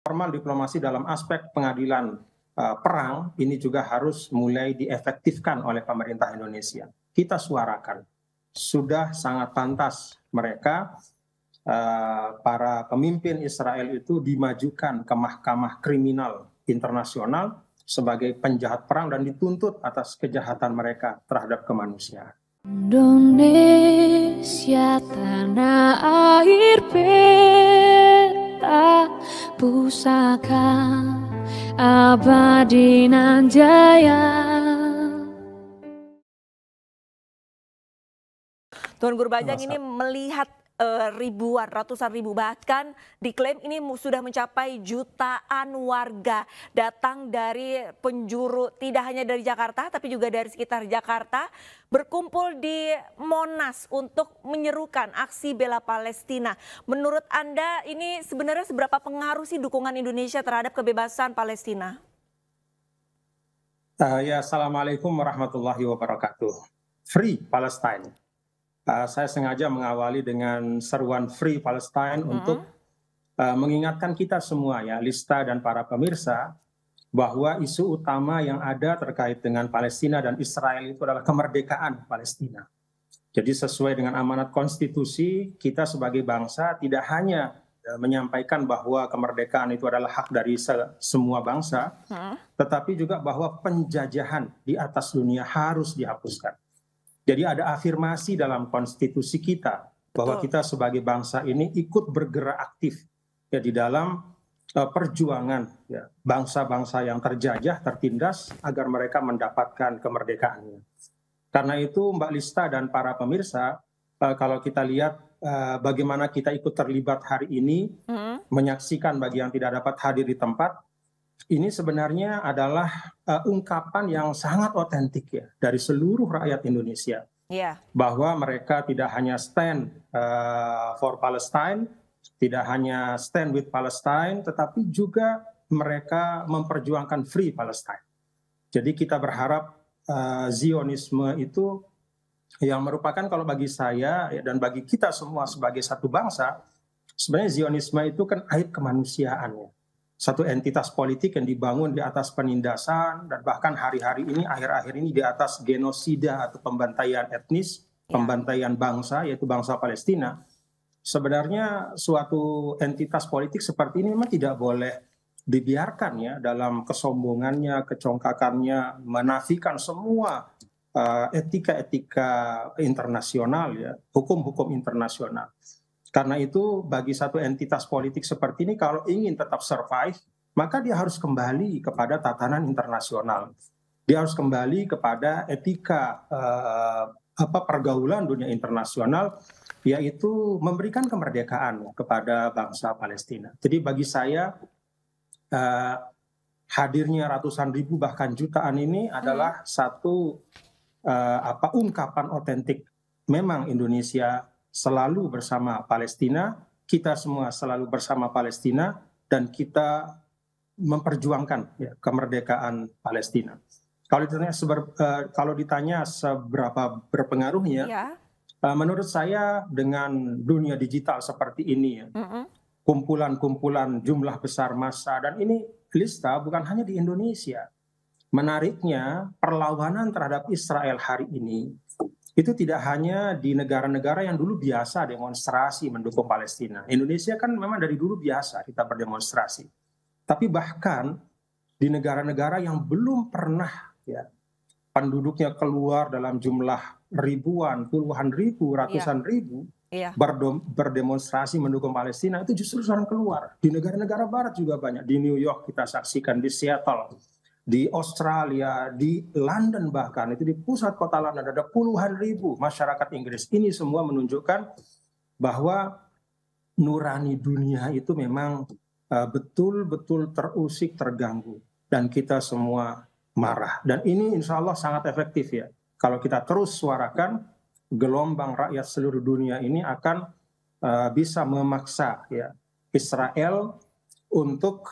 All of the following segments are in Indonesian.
Formal diplomasi dalam aspek pengadilan perang ini juga harus mulai diefektifkan oleh pemerintah Indonesia. Kita suarakan, sudah sangat pantas mereka para pemimpin Israel itu dimajukan ke Mahkamah Kriminal Internasional sebagai penjahat perang dan dituntut atas kejahatan mereka terhadap kemanusiaan. Indonesia tanah air peta pusaka abadi nan jaya. Tuan Guru Bajang ini melihat ribuan, ratusan ribu, bahkan diklaim ini sudah mencapai jutaan warga datang dari penjuru, tidak hanya dari Jakarta tapi juga dari sekitar Jakarta, berkumpul di Monas untuk menyerukan aksi bela Palestina. Menurut Anda ini sebenarnya seberapa pengaruh sih dukungan Indonesia terhadap kebebasan Palestina? Ya, Assalamualaikum warahmatullahi wabarakatuh. Free Palestine. Saya sengaja mengawali dengan seruan Free Palestine untuk mengingatkan kita semua ya, Lista dan para pemirsa, bahwa isu utama yang ada terkait dengan Palestina dan Israel itu adalah kemerdekaan Palestina. Jadi sesuai dengan amanat konstitusi, kita sebagai bangsa tidak hanya menyampaikan bahwa kemerdekaan itu adalah hak dari semua bangsa, tetapi juga bahwa penjajahan di atas dunia harus dihapuskan. Jadi ada afirmasi dalam konstitusi kita bahwa kita sebagai bangsa ini ikut bergerak aktif ya di dalam perjuangan ya, bangsa-bangsa yang terjajah, tertindas agar mereka mendapatkan kemerdekaannya. Karena itu Mbak Lista dan para pemirsa, kalau kita lihat bagaimana kita ikut terlibat hari ini, menyaksikan bagi yang tidak dapat hadir di tempat, ini sebenarnya adalah ungkapan yang sangat otentik ya dari seluruh rakyat Indonesia, bahwa mereka tidak hanya stand for Palestine, tidak hanya stand with Palestine, tetapi juga mereka memperjuangkan Free Palestine. Jadi kita berharap Zionisme itu yang merupakan, kalau bagi saya dan bagi kita semua sebagai satu bangsa, sebenarnya Zionisme itu kan aib kemanusiaan ya. Satu entitas politik yang dibangun di atas penindasan dan bahkan hari-hari ini, akhir-akhir ini di atas genosida atau pembantaian etnis, pembantaian bangsa, yaitu bangsa Palestina. Sebenarnya suatu entitas politik seperti ini memang tidak boleh dibiarkan ya dalam kesombongannya, kecongkakannya, menafikan semua etika-etika internasional ya, hukum-hukum internasional. Karena itu bagi satu entitas politik seperti ini kalau ingin tetap survive, maka dia harus kembali kepada tatanan internasional. Dia harus kembali kepada etika pergaulan dunia internasional, yaitu memberikan kemerdekaan kepada bangsa Palestina. Jadi bagi saya hadirnya ratusan ribu bahkan jutaan ini adalah satu ungkapan otentik. Memang Indonesia selalu bersama Palestina, kita semua selalu bersama Palestina, dan kita memperjuangkan ya, kemerdekaan Palestina. Kalau ditanya seberapa berpengaruhnya, menurut saya dengan dunia digital seperti ini, ya, kumpulan-kumpulan jumlah besar massa, dan ini Lista bukan hanya di Indonesia. Menariknya perlawanan terhadap Israel hari ini itu tidak hanya di negara-negara yang dulu biasa demonstrasi mendukung Palestina. Indonesia kan memang dari dulu biasa kita berdemonstrasi. Tapi bahkan di negara-negara yang belum pernah ya, penduduknya keluar dalam jumlah ribuan, puluhan ribu, ratusan ribu berdemonstrasi mendukung Palestina, itu justru sekarang keluar. Di negara-negara barat juga banyak. Di New York kita saksikan, di Seattle, di Australia, di London bahkan, itu di pusat kota London ada puluhan ribu masyarakat Inggris. Ini semua menunjukkan bahwa nurani dunia itu memang betul-betul terusik, terganggu. Dan kita semua marah. Dan ini insya Allah sangat efektif ya. Kalau kita terus suarakan, gelombang rakyat seluruh dunia ini akan bisa memaksa ya, Israel untuk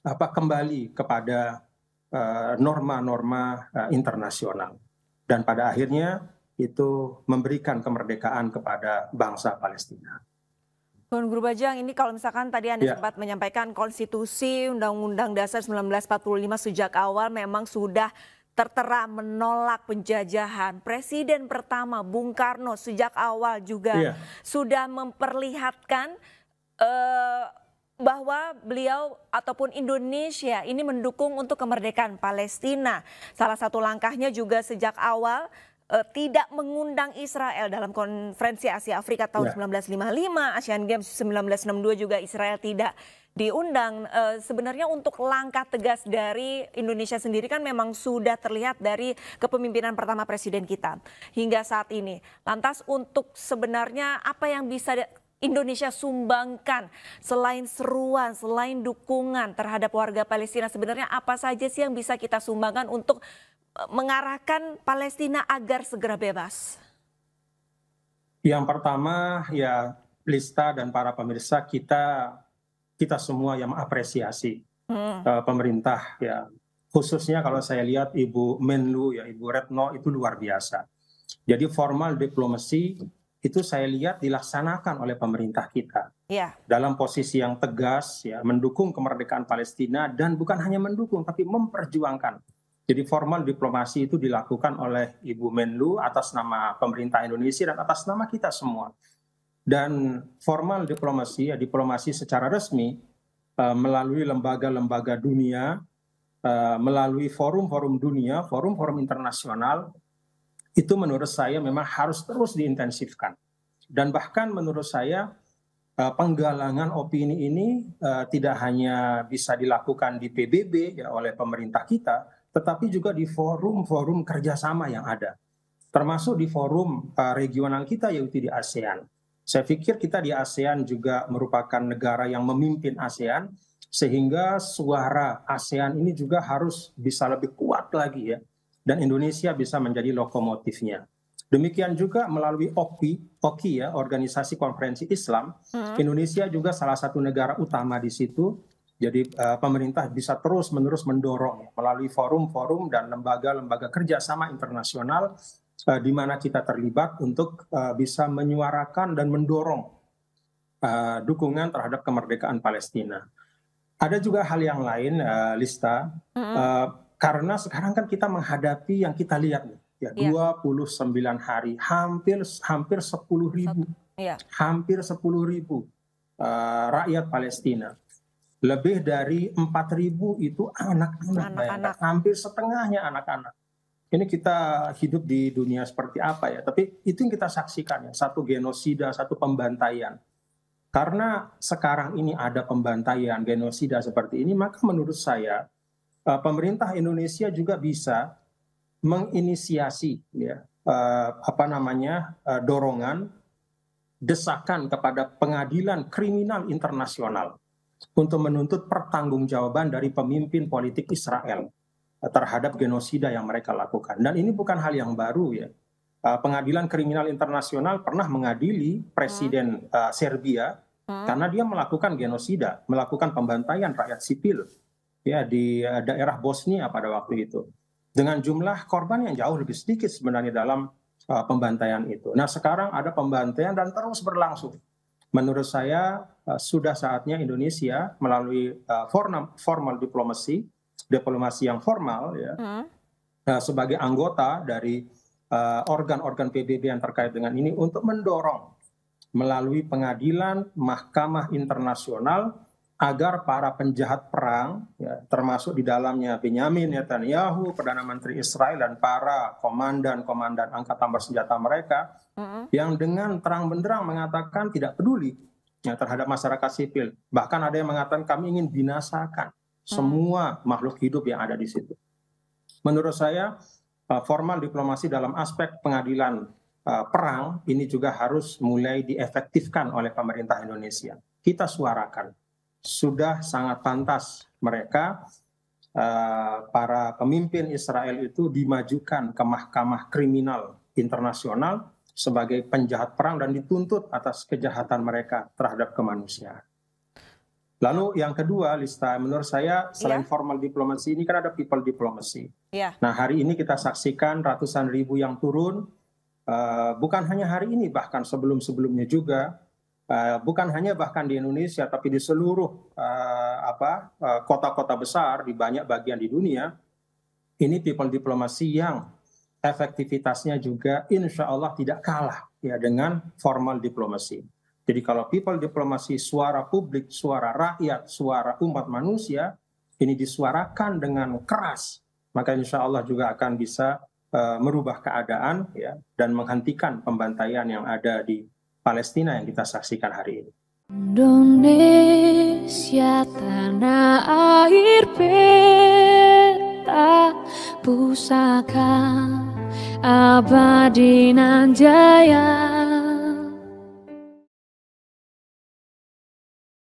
kembali kepada norma-norma internasional, dan pada akhirnya itu memberikan kemerdekaan kepada bangsa Palestina. Tuan Guru Bajang, ini kalau misalkan tadi Anda Ya, sempat menyampaikan konstitusi Undang-Undang Dasar 1945 sejak awal memang sudah tertera menolak penjajahan. Presiden pertama Bung Karno sejak awal juga iya, sudah memperlihatkan eh, bahwa beliau ataupun Indonesia ini mendukung untuk kemerdekaan Palestina. Salah satu langkahnya juga sejak awal tidak mengundang Israel dalam konferensi Asia Afrika tahun iya. 1955, Asian Games 1962 juga Israel tidak diundang. Sebenarnya untuk langkah tegas dari Indonesia sendiri kan memang sudah terlihat dari kepemimpinan pertama presiden kita hingga saat ini. Lantas untuk sebenarnya apa yang bisa Indonesia sumbangkan selain seruan, selain dukungan terhadap warga Palestina, sebenarnya apa saja sih yang bisa kita sumbangkan untuk mengarahkan Palestina agar segera bebas? Yang pertama ya Lista dan para pemirsa, kita semua yang mengapresiasi pemerintah ya, khususnya kalau saya lihat Ibu Menlu ya, Ibu Retno itu luar biasa. Jadi formal diplomasi itu saya lihat dilaksanakan oleh pemerintah kita Ya, dalam posisi yang tegas ya, mendukung kemerdekaan Palestina dan bukan hanya mendukung tapi memperjuangkan. Jadi formal diplomasi itu dilakukan oleh Ibu Menlu atas nama pemerintah Indonesia dan atas nama kita semua. Dan formal diplomasi, ya diplomasi secara resmi melalui lembaga-lembaga dunia, melalui forum-forum dunia, forum-forum internasional, itu menurut saya memang harus terus diintensifkan. Dan bahkan menurut saya penggalangan opini ini tidak hanya bisa dilakukan di PBB ya, oleh pemerintah kita, tetapi juga di forum-forum kerjasama yang ada, termasuk di forum regional kita yaitu di ASEAN. Saya pikir kita di ASEAN juga merupakan negara yang memimpin ASEAN, sehingga suara ASEAN ini juga harus bisa lebih kuat lagi ya, dan Indonesia bisa menjadi lokomotifnya. Demikian juga melalui OKI ya, Organisasi Konferensi Islam, Indonesia juga salah satu negara utama di situ. Jadi pemerintah bisa terus-menerus mendorong melalui forum-forum dan lembaga-lembaga kerjasama internasional di mana kita terlibat untuk bisa menyuarakan dan mendorong dukungan terhadap kemerdekaan Palestina. Ada juga hal yang lain, Lista, karena sekarang kan kita menghadapi yang kita lihat nih, ya 29 hari, hampir 10.000, hampir 10.000 rakyat Palestina. Lebih dari 4.000 itu anak-anak, hampir setengahnya anak-anak. Ini kita hidup di dunia seperti apa ya, tapi itu yang kita saksikan ya, satu genosida, satu pembantaian. Karena sekarang ini ada pembantaian, genosida seperti ini, maka menurut saya pemerintah Indonesia juga bisa menginisiasi ya, dorongan, desakan kepada pengadilan kriminal internasional untuk menuntut pertanggungjawaban dari pemimpin politik Israel terhadap genosida yang mereka lakukan. Dan ini bukan hal yang baru ya. Pengadilan kriminal internasional pernah mengadili Presiden Serbia karena dia melakukan genosida, melakukan pembantaian rakyat sipil ya di daerah Bosnia pada waktu itu. Dengan jumlah korban yang jauh lebih sedikit sebenarnya dalam pembantaian itu. Nah, sekarang ada pembantaian dan terus berlangsung. Menurut saya sudah saatnya Indonesia melalui formal diplomasi yang formal ya, sebagai anggota dari organ-organ PBB yang terkait dengan ini untuk mendorong melalui pengadilan mahkamah internasional agar para penjahat perang ya, termasuk di dalamnya Benyamin Netanyahu, Perdana Menteri Israel, dan para komandan-komandan angkatan bersenjata mereka yang dengan terang benderang mengatakan tidak peduli ya, terhadap masyarakat sipil. Bahkan ada yang mengatakan kami ingin binasakan semua makhluk hidup yang ada di situ. Menurut saya formal diplomasi dalam aspek pengadilan perang ini juga harus mulai diefektifkan oleh pemerintah Indonesia. Kita suarakan, sudah sangat pantas mereka para pemimpin Israel itu dimajukan ke mahkamah kriminal internasional sebagai penjahat perang dan dituntut atas kejahatan mereka terhadap kemanusiaan. Lalu yang kedua, Lista, menurut saya selain formal diplomasi ini kan ada people diplomacy. Nah, hari ini kita saksikan ratusan ribu yang turun, bukan hanya hari ini, bahkan sebelum-sebelumnya juga bukan hanya bahkan di Indonesia, tapi di seluruh kota-kota besar di banyak bagian di dunia, ini people diplomasi yang efektivitasnya juga insya Allah tidak kalah ya dengan formal diplomasi. Jadi kalau people diplomasi, suara publik, suara rakyat, suara umat manusia, ini disuarakan dengan keras, maka insya Allah juga akan bisa merubah keadaan ya, dan menghentikan pembantaian yang ada di Palestina yang kita saksikan hari ini. Indonesia tanah air peta pusaka abadi nan jaya.